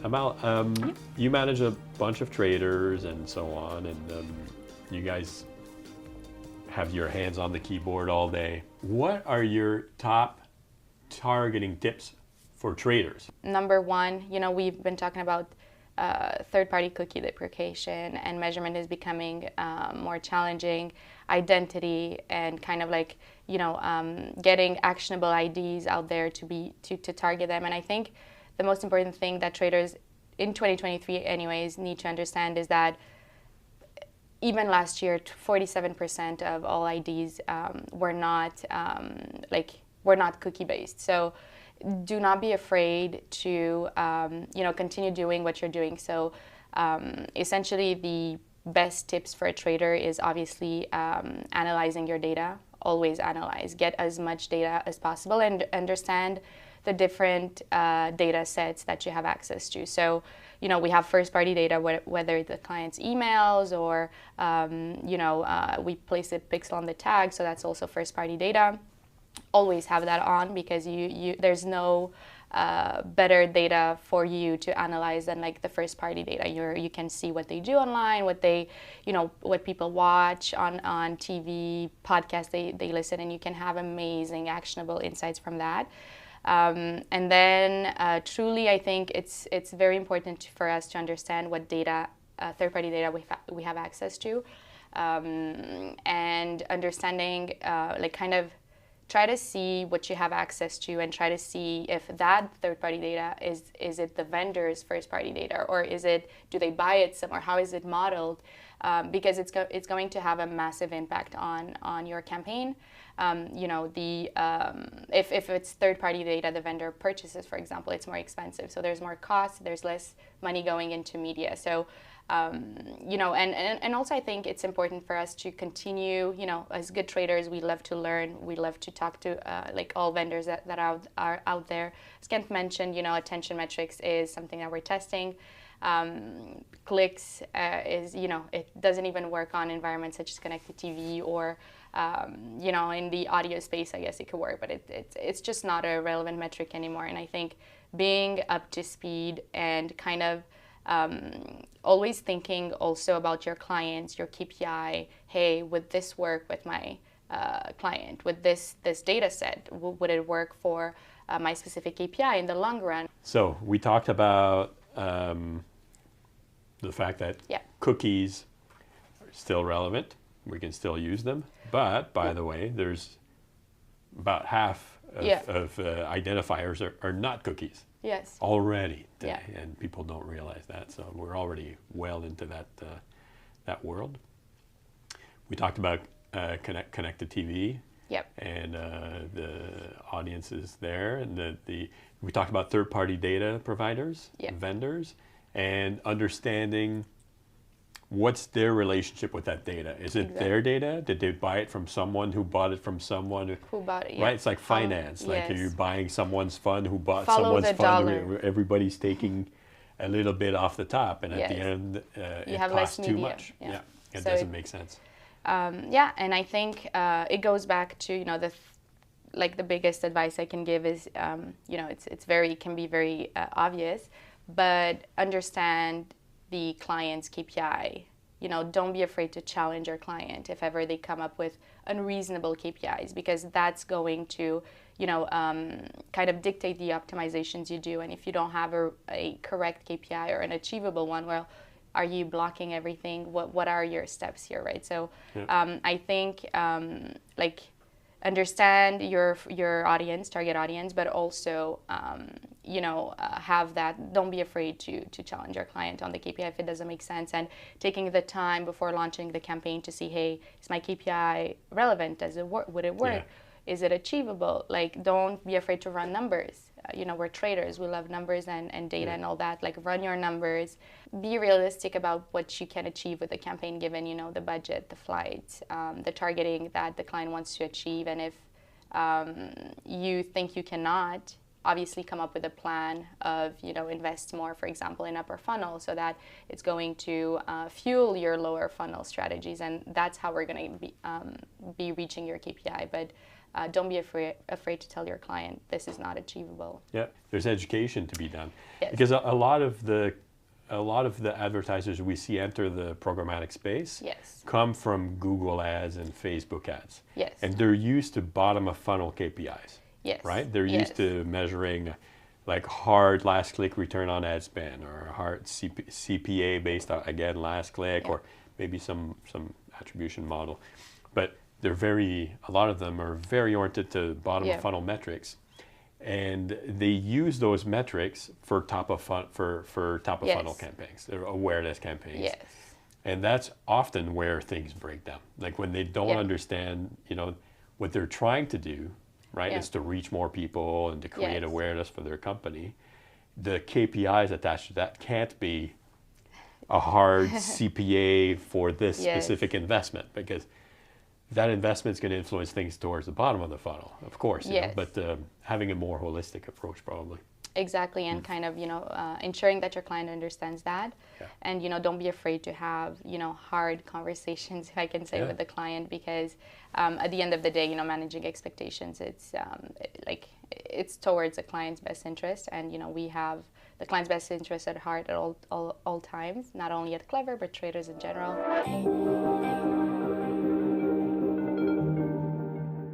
Amal, you manage a bunch of traders and so on, and you guys have your hands on the keyboard all day. What are your top targeting tips for traders? Number one, we've been talking about third-party cookie deprecation, and measurement is becoming more challenging. Identity and kind of like getting actionable IDs out there to target them. And I think the most important thing that traders in 2023 anyways need to understand is that even last year 47% of all IDs were not cookie based. So do not be afraid to continue doing what you're doing. So essentially the best tips for a trader is obviously analyzing your data. Always analyze, get as much data as possible, and understand the different data sets that you have access to. So, we have first-party data, whether the client's emails or, we place a pixel on the tag, so that's also first-party data. Always have that on, because there's no better data for you to analyze than like the first-party data. You can see what they do online, what people watch on TV, podcasts they listen, and you can have amazing actionable insights from that. And then truly, I think it's very important for us to understand what data, third-party data we have access to, and understanding kind of try to see what you have access to, and try to see if that third-party data is it the vendor's first-party data, or do they buy it somewhere? How is it modeled? Because it's going to have a massive impact on your campaign. If it's third-party data the vendor purchases, for example, it's more expensive. So there's more cost, there's less money going into media. So, and also I think it's important for us to continue, as good traders, we love to learn, we love to talk to all vendors that are out there. As Kent mentioned, attention metrics is something that we're testing. Clicks is, it doesn't even work on environments such as connected TV or, in the audio space, I guess it could work, but it's just not a relevant metric anymore. And I think being up to speed and kind of always thinking also about your clients, your KPI, hey, would this work with my client? Would this data set, would it work for my specific KPI in the long run? So we talked about the fact that cookies are still relevant. We can still use them. But, by the way, there's about half of identifiers are not cookies. Yes. Already today, and people don't realize that. So we're already well into that world. We talked about connected TV. Yep. And the audiences there, and we talked about third-party data providers, vendors, and understanding what's their relationship with that data. Is it their data? Did they buy it from someone who bought it from someone who bought it? Right, it's like finance. Like you're buying someone's fund who bought Follow someone's fund. dollar. Everybody's taking a little bit off the top, and at the end, it costs too much. It doesn't make sense. And I think it goes back to the biggest advice I can give is it can be very obvious, but understand the client's KPI. Don't be afraid to challenge your client if ever they come up with unreasonable KPIs, because that's going to kind of dictate the optimizations you do. And if you don't have a correct KPI or an achievable one, well, are you blocking everything? What are your steps here, right? So I think understand your audience, target audience, but also have that. Don't be afraid to challenge your client on the KPI if it doesn't make sense, and taking the time before launching the campaign to see, hey, is my KPI relevant? Does it work? Would it work? Yeah. Is it achievable? Don't be afraid to run numbers. We're traders. We love numbers and data and all that. Run your numbers. Be realistic about what you can achieve with the campaign, given, the budget, the flights, the targeting that the client wants to achieve. And if you think you cannot, obviously come up with a plan of, invest more, for example, in upper funnel, so that it's going to fuel your lower funnel strategies, and that's how we're going to be reaching your KPI. But don't be afraid to tell your client this is not achievable. Yeah, there's education to be done. Yes. Because a lot of the advertisers we see enter the programmatic space Yes. come from Google ads and Facebook ads. Yes. And they're used to bottom of funnel KPIs. Yes. Right? They're used Yes. to measuring like hard last click return on ad spend, or hard CPA based on, again, last click, or maybe some attribution model. But a lot of them are very oriented to bottom of funnel metrics. And they use those metrics for top of funnel campaigns, their awareness campaigns. Yes. And that's often where things break down. Like when they don't understand, what they're trying to do, right, is to reach more people and to create awareness for their company. The KPIs attached to that can't be a hard CPA for this specific investment, because that investment is going to influence things towards the bottom of the funnel, of course. But having a more holistic approach, probably. Exactly, and kind of, ensuring that your client understands that, and don't be afraid to have hard conversations, if I can say, with the client, because at the end of the day, managing expectations, it's towards the client's best interest, and we have the client's best interest at heart at all times, not only at Klever but traders in general.